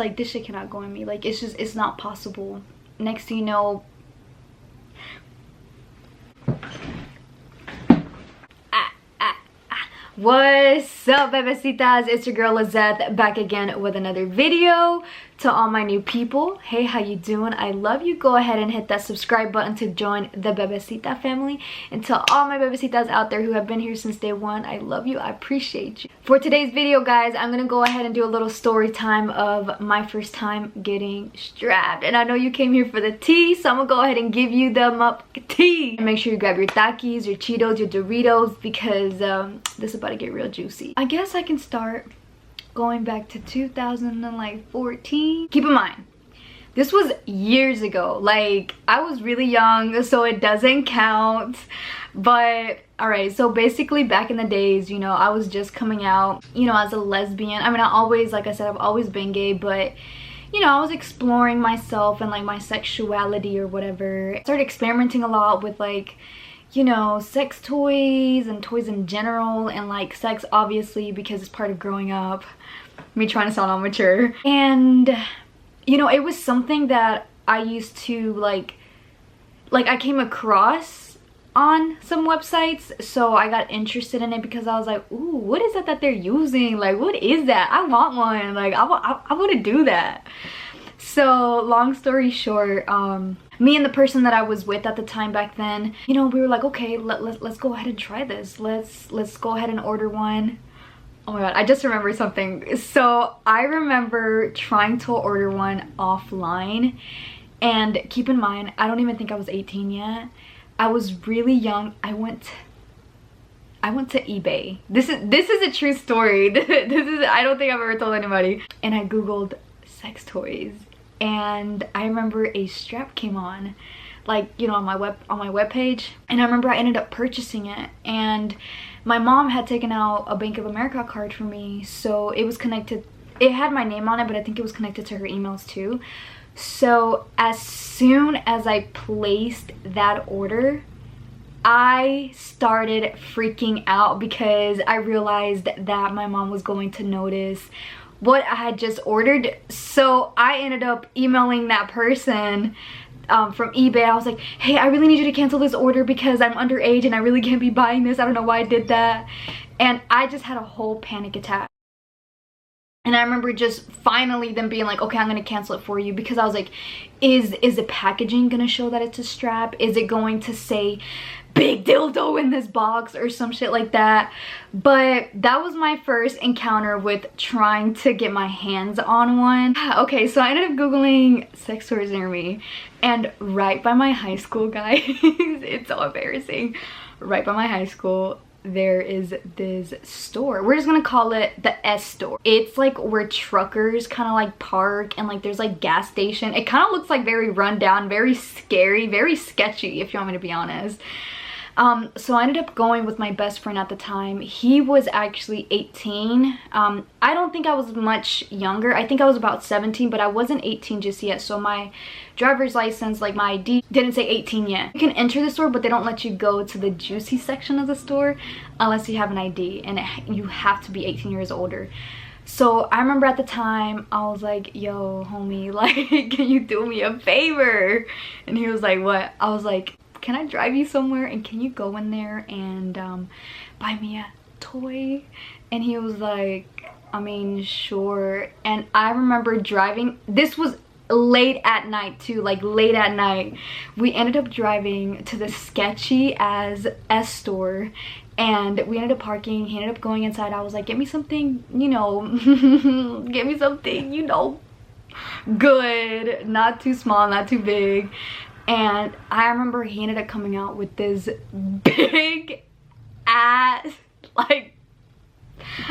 Like, this shit cannot go on me. Like, it's not possible. Next thing you know, what's up, bebesitas? It's your girl Lizette, back again with another video. To all my new people, hey, how you doing? I love you. Go ahead and hit that subscribe button to join the Bebesita family. And to all my bebesitas out there who have been here since day one, I love you. I appreciate you. For today's video, guys, I'm gonna go ahead and do a little story time of my first time getting strapped. And I know you came here for the tea, so I'm gonna go ahead and give you the tea. And make sure you grab your Takis, your Cheetos, your Doritos, because this is about to get real juicy. I guess I can start going back to 2014. Keep in mind, this was years ago. Like, I was really young, so it doesn't count. But alright, so basically back in the days, you know, I was just coming out, you know, as a lesbian. I mean, I always, like I said, I've always been gay, but you know, I was exploring myself and like my sexuality or whatever. I started experimenting a lot with, like, you know, sex toys and toys in general, and like sex obviously because it's part of growing up, me trying to sound all mature. And you know, it was something that I used to like I came across on some websites, so I got interested in it because I was like, ooh, what is that they're using? Like, what is that? I want one. Like, I want to do that. So long story short, me and the person that I was with at the time back then, you know, we were like, okay, let's go ahead and try this. Let's go ahead and order one. Oh my god, I just remembered something. So I remember trying to order one offline, and keep in mind, I don't even think I was 18 yet. I was really young. I went to eBay. This is a true story. I don't think I've ever told anybody. And I googled sex toys, and I remember a strap came on, like, you know, on my webpage, and I remember I ended up purchasing it. And my mom had taken out a Bank of America card for me, so it was connected. It had my name on it, but I think it was connected to her emails too. So as soon as I placed that order, I started freaking out because I realized that my mom was going to notice what I had just ordered. So I ended up emailing that person from eBay. I was like, hey, I really need you to cancel this order because I'm underage and I really can't be buying this. I don't know why I did that. And I just had a whole panic attack. And I remember just finally them being like, okay, I'm gonna cancel it for you, because I was like, is the packaging gonna show that it's a strap? Is it going to say big dildo in this box or some shit like that? But that was my first encounter with trying to get my hands on one. Okay, so I ended up googling sex toys near me, and right by my high school, guys, it's so embarrassing, right by my high school there is this store. We're just gonna call it the S store. It's like where truckers kind of like park, and like there's like gas station. It kind of looks like very rundown, very scary, very sketchy, if you want me to be honest. So I ended up going with my best friend at the time. He was actually 18. I don't think I was much younger. I think I was about 17, but I wasn't 18 just yet. So my driver's license, like my ID, didn't say 18 yet. You can enter the store, but they don't let you go to the juicy section of the store unless you have an ID, and you have to be 18 years older. So I remember at the time, I was like, yo, homie, like, can you do me a favor? And he was like, what? I was like, can I drive you somewhere, and can you go in there and buy me a toy? And he was like, I mean, sure. And I remember driving. This was late at night too, like late at night. We ended up driving to the sketchy as S store, and we ended up parking. He ended up going inside. I was like, get me something, you know, get me something, you know, good, not too small, not too big. And I remember he ended up coming out with this big ass, like,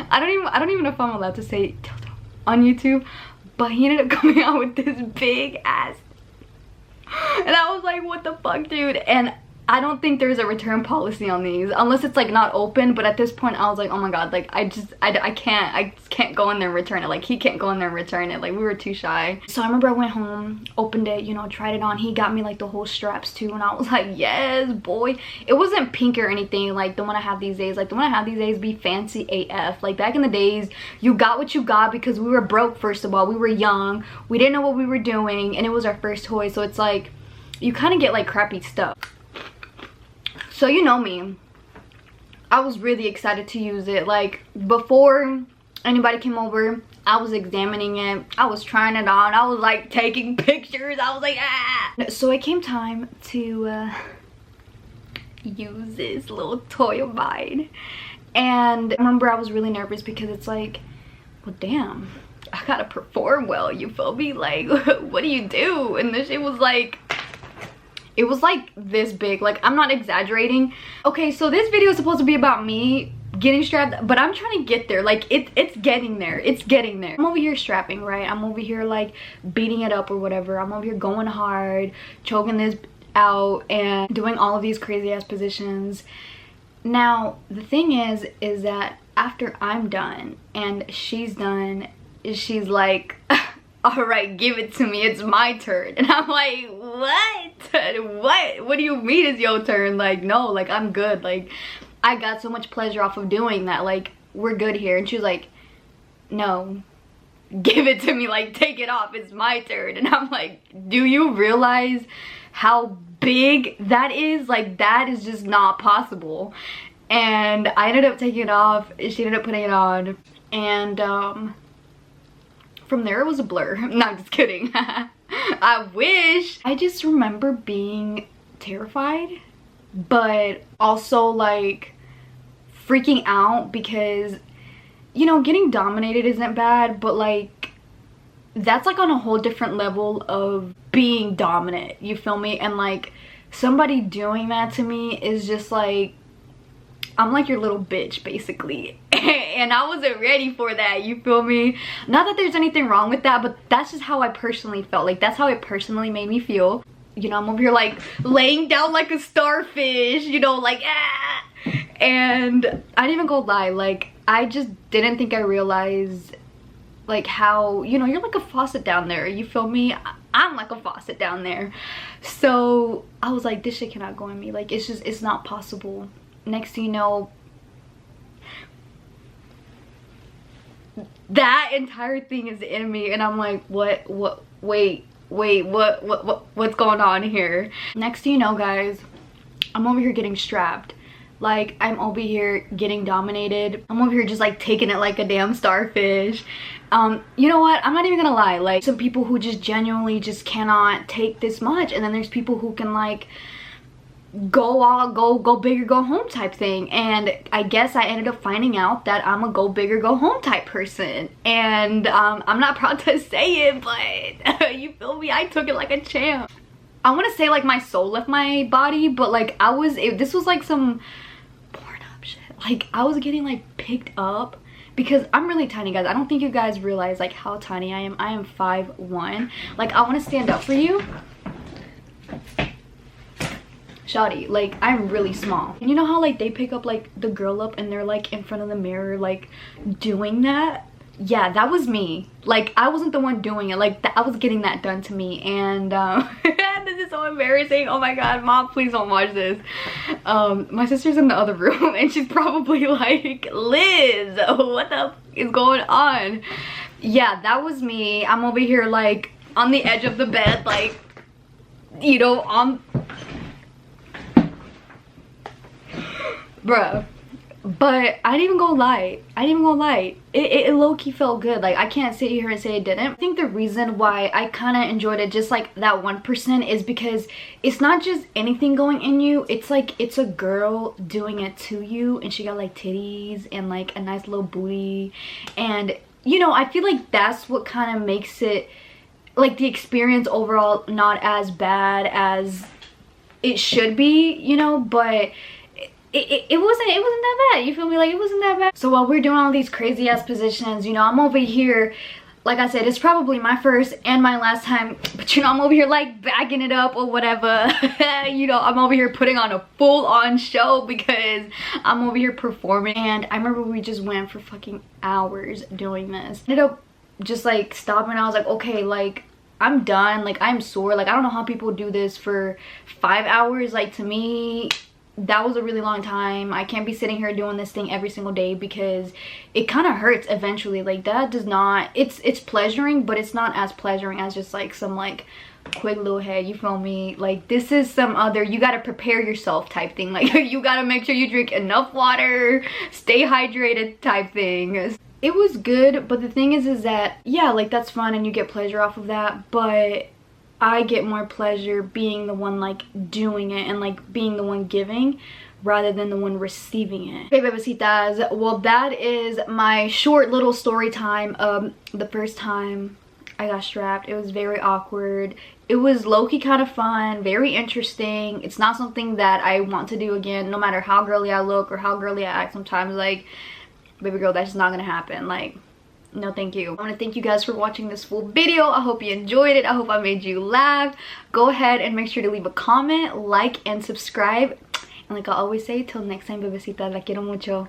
I don't even know if I'm allowed to say dildo on YouTube, but he ended up coming out with this big ass, and I was like, what the fuck, dude? And I don't think there's a return policy on these unless it's like not open, but at this point I was like, oh my god, like I can't go in there and return it. Like he can't go in there and return it. Like we were too shy. So I remember I went home, opened it, you know, tried it on. He got me like the whole straps too, and I was like, yes boy. It wasn't pink or anything like the one I have these days. Like the one I have these days be fancy AF. Like back in the days, you got what you got because we were broke. First of all, we were young, we didn't know what we were doing, and it was our first toy, so it's like you kind of get like crappy stuff. So you know me, I was really excited to use it. Like before anybody came over, I was examining it, I was trying it on, I was like taking pictures, I was like ah. So it came time to use this little toy of mine, and I remember I was really nervous because it's like, well damn, I gotta perform well, you feel me? Like what do you do? And this shit was like, it was like this big. Like I'm not exaggerating. Okay, so this video is supposed to be about me getting strapped, but I'm trying to get there. Like it's getting there, it's getting there. I'm over here strapping, right? I'm over here like beating it up or whatever. I'm over here going hard, choking this out and doing all of these crazy ass positions. Now the thing is that after I'm done and she's done, she's like, all right, give it to me, it's my turn. And I'm like, what do you mean it's your turn? Like no, like I'm good, like I got so much pleasure off of doing that, like we're good here. And she was like, no, give it to me, like take it off, it's my turn. And I'm like, do you realize how big that is? Like that is just not possible. And I ended up taking it off, she ended up putting it on, and from there it was a blur. No, I'm just kidding. I wish. I just remember being terrified, but also like freaking out because, you know, getting dominated isn't bad, but like that's like on a whole different level of being dominant, you feel me? And like somebody doing that to me is just like, I'm like your little bitch basically. And I wasn't ready for that, you feel me? Not that there's anything wrong with that, but that's just how I personally felt. Like that's how it personally made me feel. You know, I'm over here like laying down like a starfish, you know, like ah. And I didn't even go lie, like I just didn't think I realized like how, you know, you're like a faucet down there, you feel me? I'm like a faucet down there. So I was like, this shit cannot go in me, like it's just, it's not possible. Next thing you know, that entire thing is in me, and I'm like, wait, what's going on here? Next thing you know, guys, I'm over here getting strapped. Like I'm over here getting dominated. I'm over here just like taking it like a damn starfish. You know what, I'm not even gonna lie, like some people who just genuinely just cannot take this much, and then there's people who can like go big or go home type thing. And I guess I ended up finding out that I'm a go big or go home type person, and I'm not proud to say it, but you feel me, I took it like a champ. I want to say like my soul left my body, but like this was like some porn up shit. Like I was getting like picked up because I'm really tiny, guys. I don't think you guys realize like how tiny I am. I am 5'1". Like I want to stand up for you, shawty, like I'm really small. And you know how like they pick up like the girl up and they're like in front of the mirror like doing that? Yeah, that was me. Like I wasn't the one doing it, like I was getting that done to me. And this is so embarrassing. Oh my god, mom, please don't watch this. My sister's in the other room and she's probably like, Liz, what the f is going on? Yeah, that was me. I'm over here like on the edge of the bed, like, you know, on bruh. But I didn't even go lie. It low-key felt good. Like I can't sit here and say it didn't. I think the reason why I kind of enjoyed it just like that 1% is because it's not just anything going in you. It's like it's a girl doing it to you, and she got like titties and like a nice little booty. And you know, I feel like that's what kind of makes it like the experience overall not as bad as it should be, you know. But it wasn't that bad, you feel me? Like it wasn't that bad. So while we're doing all these crazy ass positions, you know, I'm over here like I said, it's probably my first and my last time, but you know, I'm over here like backing it up or whatever. You know, I'm over here putting on a full-on show because I'm over here performing. And I remember we just went for fucking hours doing this. Ended up just like stopping. I was like, okay, like I'm done, like I'm sore. Like I don't know how people do this for 5 hours. Like to me, that was a really long time. I can't be sitting here doing this thing every single day because it kind of hurts eventually. Like that does not, it's pleasuring, but it's not as pleasuring as just like some like quick little head, you feel me? Like this is some other, you got to prepare yourself type thing. Like you got to make sure you drink enough water, stay hydrated type thing. It was good, but the thing is that yeah, like that's fun and you get pleasure off of that, but I get more pleasure being the one like doing it and like being the one giving rather than the one receiving it. Okay, bebesitas, well that is my short little story time of the first time I got strapped. It was very awkward. It was low-key kind of fun, very interesting. It's not something that I want to do again, no matter how girly I look or how girly I act sometimes. Like, baby girl, that's just not gonna happen. Like, no thank you. I want to thank you guys for watching this full video. I hope you enjoyed it. I hope I made you laugh. Go ahead and make sure to leave a comment, like, and subscribe. And like I always say, till next time, bebesitas, la quiero mucho.